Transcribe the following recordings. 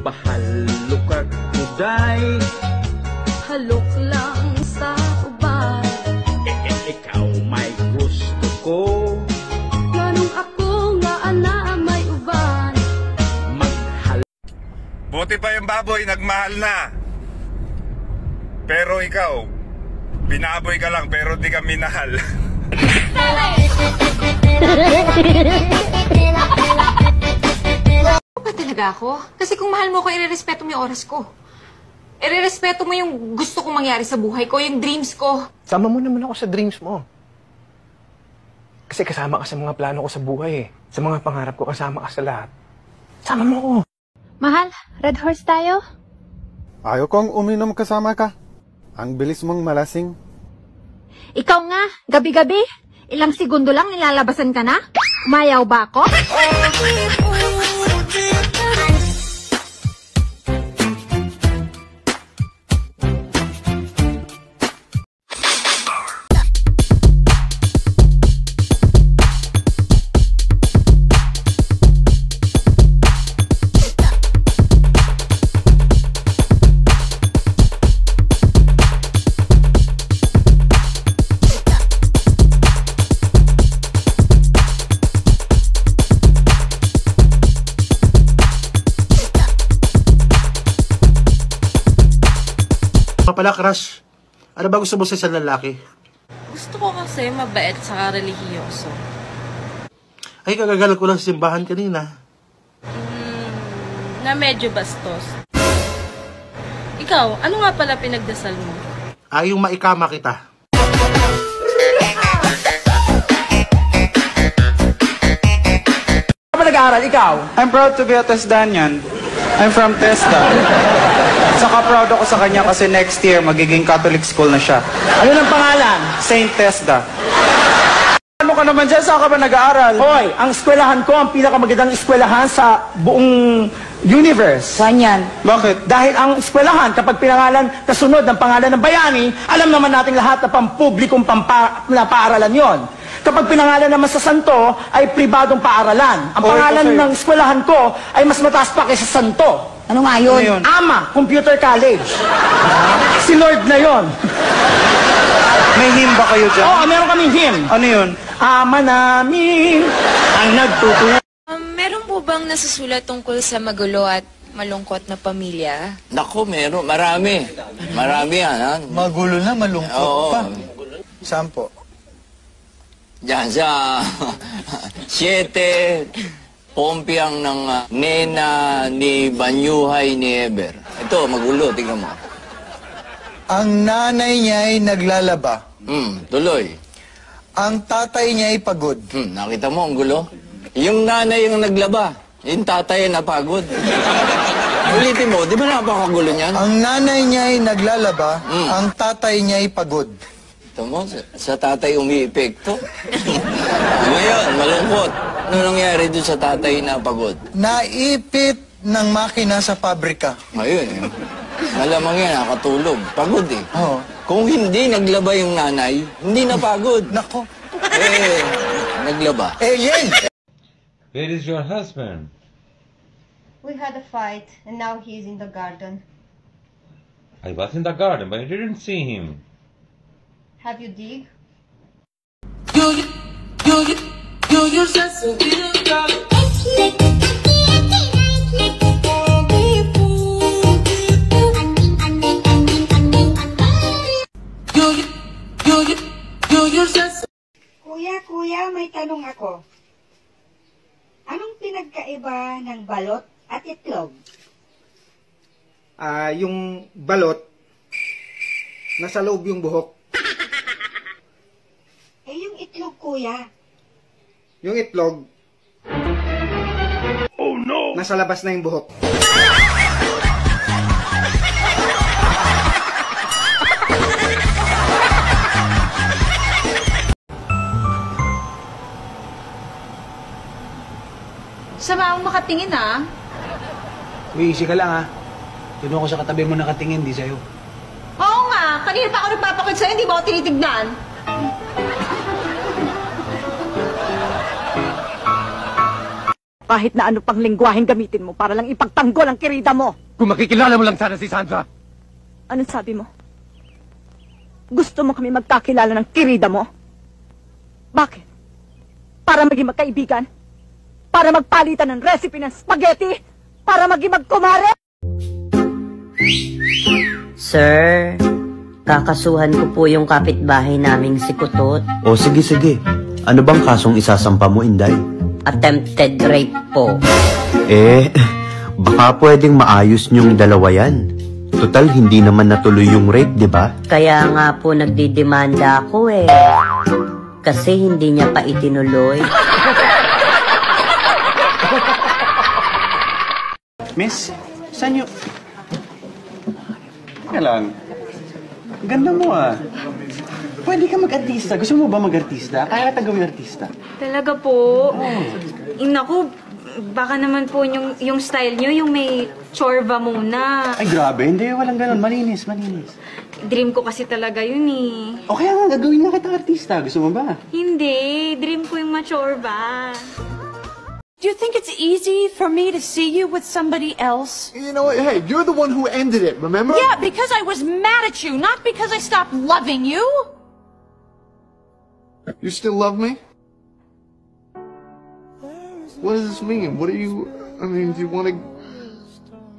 Pahalok at kuday, halok lang sa uban. ikaw may gusto ko. Ganong ako nga ana may uban. Buti pa yung baboy, nagmahal na. Pero ikaw, binaboy ka lang pero di ka minahal. Ba talaga ako? Kasi kung mahal mo ko, irerespeto mo yung oras ko. Irerespeto mo yung gusto kong mangyari sa buhay ko, yung dreams ko. Sama mo naman ako sa dreams mo. Kasi kasama ka sa mga plano ko sa buhay eh. Sa mga pangarap ko, kasama ka sa lahat. Sama mo ako. Mahal, red horse tayo? Ayaw kong uminom kasama ka. Ang bilis mong malasing. Ikaw nga, gabi-gabi. Ilang segundo lang nilalabasan ka na? Umayaw ba ako? Pala, crush. Ano ba gusto mo sa isang lalaki? Gusto ko kasi mabait saka relihiyoso. Ay, kagagalang ko lang sa simbahan kanina. Na medyo bastos. Ikaw, ano nga pala pinagdasal mo? Ay, yung maikama kita. Ano ba nag-aaral, ikaw? I'm proud to be a Tesdanian. I'm from Tesda. Saka proud ako sa kanya kasi next year magiging Catholic school na siya. Ano ng pangalan? Saint Tesda. Ano ka naman dyan? Saan ka ba nag-aaral? Hoy, ang eskwelahan ko, ang pinakamagandang eskwelahan sa buong universe. Saan yan? Bakit? Dahil ang eskwelahan, kapag pinangalan, kasunod ng pangalan ng bayani, alam naman nating lahat na pampublikong na paaralan yon. Kapag pinangalan naman sa santo, ay pribadong paaralan. Ang pangalan ng eskwelahan ko ay mas mataas pa kaysa santo. Ano nga yun? Ano yun? AMA, Computer College. Si Lord na yon. May hymn ba kayo dyan? Oo, meron kaming hymn. Ano yun? Ama namin ang nagtutulungan. Meron po bang nasusulat tungkol sa magulo at malungkot na pamilya? Nako, meron. Marami. Marami yan, ha? Magulo na, malungkot Oo. pa. Saan po? Diyan sa 7 Pompiang ng nena ni Banyuhay ni Eber. Ito, magulo. Tingnan mo. Ang nanay niya ay naglalaba. Tuloy. Ang tatay niya ay pagod. Nakita mo, ang gulo? Yung nanay yung naglaba. Yung tatay ay napagod. Ulitin mo, di ba napakagulo niyan? Ang nanay niya ay naglalaba. Ang tatay niya ay pagod. Ito mo, sa tatay umiipekto. Ngayon, malungkot. Ano nangyari doon sa tatay na pagod? Naipit ng makina sa pabrika. Ngayon, malamang yan, nakatulog. Pagod eh. Oo. Kung hindi naglaba yung nanay, hindi napagod. Nako. Naglaba. Yay! Where is your husband? We had a fight and now he's in the garden. I was in the garden, but I didn't see him. Have you dig? Kuya, may tanong ako. Anong pinagkaiba ng balot at itlog? Yung balot, nasa loob yung buhok. Yung itlog, kuya. Yung itlog, oh no! Nasa labas na yung buhok. Sama akong makatingin, ah. Uy, easy ka lang ha. Doon ako sa katabi mo nakatingin, di sa'yo. Oo nga, kanina pa ako nagpapakit sa'yo, hindi ba ako tinitignan? Kahit na ano pang lingwaheng gamitin mo para lang ipagtanggol ang kirida mo. Kung makikilala mo lang sana si Sandra. Anong sabi mo? Gusto mo kami magkakilala ng kirida mo? Bakit? Para maging magkaibigan? Para magpalitan ng recipe ng spaghetti? Para maging magkumare? Sir, kakasuhan ko po yung kapitbahay naming si Kutot. O sige. Ano bang kasong isasampa mo, Inday? Attempted rape po. Baka pwedeng maayos niyong dalawa yan. Total, hindi naman natuloy yung rape, di ba? Kaya nga po nagdidemanda ako eh. Kasi hindi niya pa itinuloy. Miss, saan yung... Teka lang. Ganda mo ah. Pwede ka mag-artista. Gusto mo ba mag-artista? Kaya ka gawin artista. Talaga po? Naku, baka naman po yung style nyo, yung may chorba muna. Ay, grabe. Hindi, walang ganun. Malinis. Dream ko kasi talaga yun eh. O kaya nga, gagawin na kita artista. Gusto mo ba? Hindi. Dream ko yung machorba. Do you think it's easy for me to see you with somebody else? You know what? Hey, you're the one who ended it, remember? Yeah, because I was mad at you, not because I stopped loving you. You still love me? What does this mean? What do you... I mean, do you want to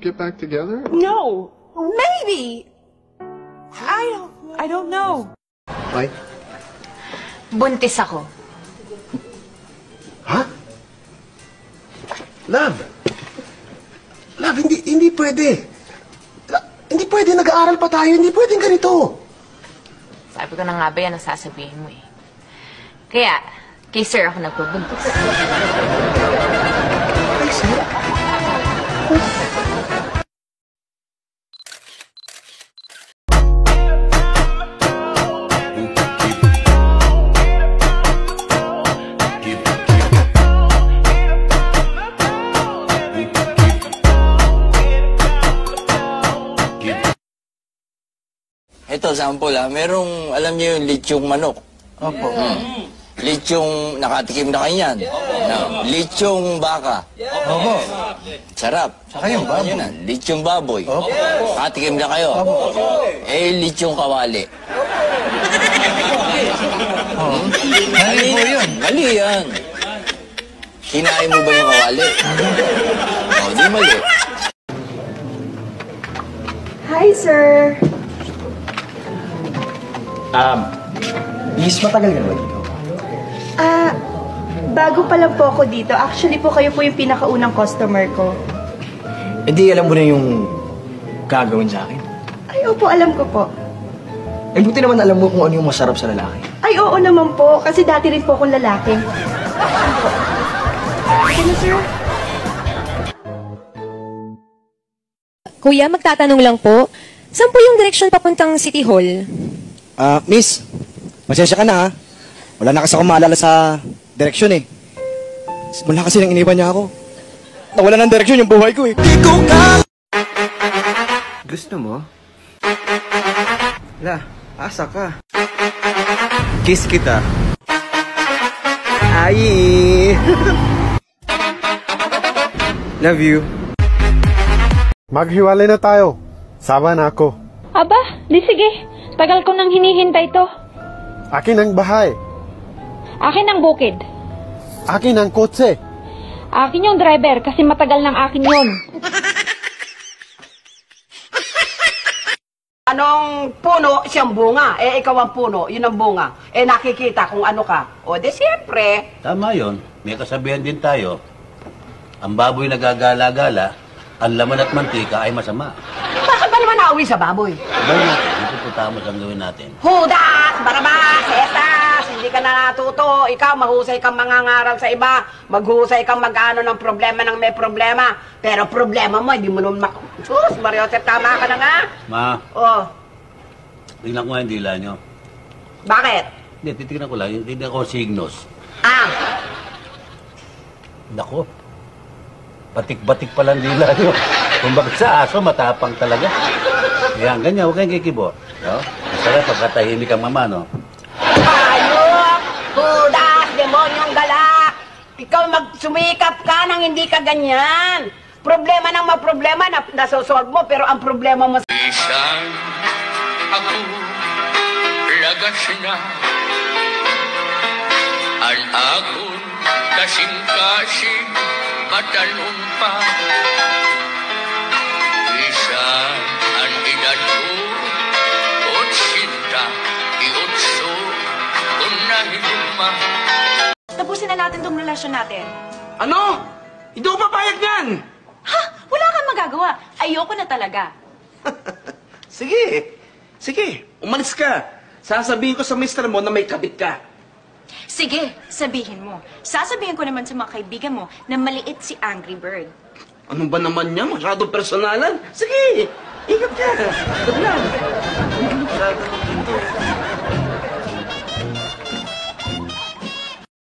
get back together? No. Maybe. I don't know. Why? Buntis ako. Ha? Love, hindi pwede. Hindi pwede, nag-aaral pa tayo. Hindi pwedeng ganito. Sabi ko na nga ba yan ang sasabihin mo eh. Kaya, kay sir ako nagpabuntis. Ay, sir? Ito, sample merong, alam niyo yung lechong manok. Opo. Lechong, nakatikim na kayo yan. Lechong baka. Opo. Sarap. Saka yung baboy. Lechong baboy. Opo. Nakatikim na kayo. Opo. Lechong kawali. Mali po yun. Mali yan. Kinain mo ba yung kawali? Di mali. Hi, sir. Miss, matagal ka naman dito? Bago pa lang po ako dito. Actually po, kayo po yung pinakaunang customer ko. Hindi, alam mo na yung gagawin sa akin. Ay, opo, alam ko po. Buti naman alam mo kung ano yung masarap sa lalaki. Ay, oo naman po. Kasi dati rin po akong lalaki. Ano, sir? Kuya, magtatanong lang po. Saan po yung direksyon papuntang City Hall? Miss, pasensya ka na ha. Wala na kasi akong maalala sa direksyon eh. Wala kasi nang iniwan niya ako. Nawala ng direksyon yung buhay ko eh. Gusto mo? Wala, asa ka. Kiss kita. Ay! Love you. Maghiwalay na tayo. Sawa na ako. Aba, di sige. Tagal ko nang hinihintay to. Akin ang bahay. Akin ang bukid. Akin ang kotse. Akin yung driver kasi matagal ng akin yun. Anong puno, siyang bunga. Ikaw ang puno, yun ang bunga. Nakikita kung ano ka. O, de siyempre. Tama yon. May kasabihan din tayo. Ang baboy na gagala-gala, ang laman at mantika ay masama. Bakit ba naman nauwi sa baboy? Sabay natin, ito po tama ang gawin natin. Judas, Barabas, Estas, hindi ka na natuto. Ikaw, mahusay kang mangangaral sa iba. Maghusay kang mag-ano ng problema ng may problema. Pero problema mo, hindi mo naman Sus, Mario Joseph, tama ka na nga. Ma, Oh, tingnan ko nga yung dila nyo. bakit? Hindi, titignan ko lang. Titignan ko signos. Nako. Batik-batik palang dila nyo. Kung bakit sa aso, matapang talaga. Yan, ganyan. Huwag kayong kikibo. No? Masarap pagkatahimik ang mama, no? Hayop! Judas! Demonyong galak! Ikaw sumikap ka nang hindi ka ganyan. Problema ng mga problema na nasosolve mo, pero ang problema mo... Isang ako lagas na ang akon kasing-kasing matanong pa. Isang ang edad ko 88 unahiluma. Tapusin na natin tong relasyon natin. Ano? Hindi ko papayag yan! Ha? Wala kang magagawa. Ayoko na talaga. Sige. Sige, umalis ka. Sasabihin ko sa mister mo na may kabit ka. Sige, sabihin mo. Sasabihin ko naman sa mga kaibigan mo na maliit si Angry Bird. Ano ba naman niya? Masyadong personalan? Sige, ingat ka. Good luck.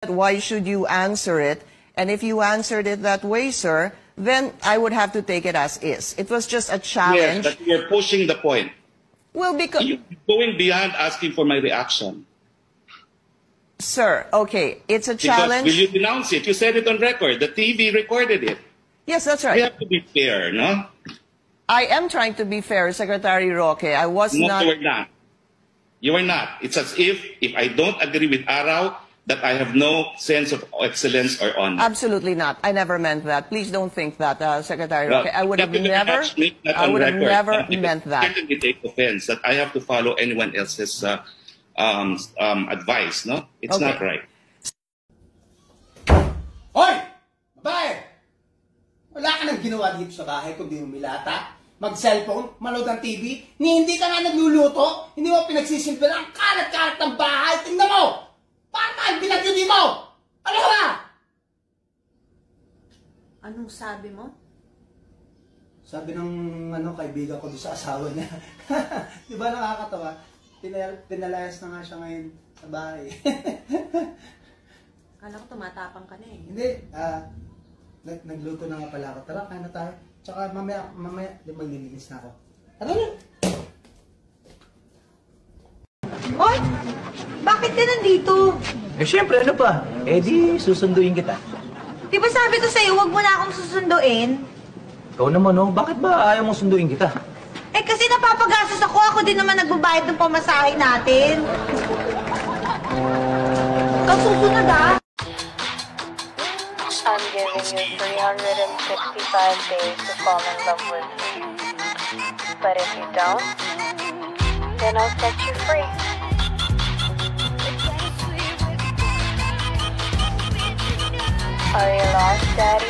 Why should you answer it? And if you answered it that way, sir, then I would have to take it as is. It was just a challenge. Yes, but you're pushing the point. Well, because... You're going beyond asking for my reaction. Sir, okay, it's a Because challenge. will you denounce it? You said it on record. The TV recorded it. Yes, that's right. We have to be fair, no? I am trying to be fair, Secretary Roque. I was No, not... you are not. You are not. It's as if I don't agree with Araw, that I have no sense of excellence or honor. Absolutely not. I never meant that. Please don't think that, Secretary Well, Roque. I would have Deputy never... Judge, make that I on would have record. never I meant that. certainly take offense that I have to follow anyone else's advice, no? It's Okay. not right. Hoy! Babae! Wala ka nang ginawa dito sa bahay kundi umilata, mag-cellphone, manood ng TV, hindi ka nga nagluluto, hindi mo pinagsisimple ang kalat-kalat ng bahay. Tingnan mo! Paano ang binagyo mo? Ano ba? Anong sabi mo? Sabi ng kaibigan ko doon sa asawa niya. Di ba nakakatawa? Pinalayas na nga siya ngayon sa bahay. Kala ko tumatapang ka na eh. Hindi, nagluto na nga pala ako. Tara, kain na tayo. Tsaka mamaya, di maglilinis na ako. Tara na! Oy! Bakit ka nandito? Eh, syempre, ano pa? Eh, di, susunduin kita. Di ba sabi ko sa'yo, huwag mo na akong susunduin? Ikaw naman, oh. Bakit ba ayaw mong sunduin kita? Eh, kasi napapagastos ako. Ako din naman nagbabayad ng pamasahe natin. Ikaw susunod, ah. I'm giving you 365 days to fall in love with me. But if you don't, then I'll set you free. Are you lost, Daddy?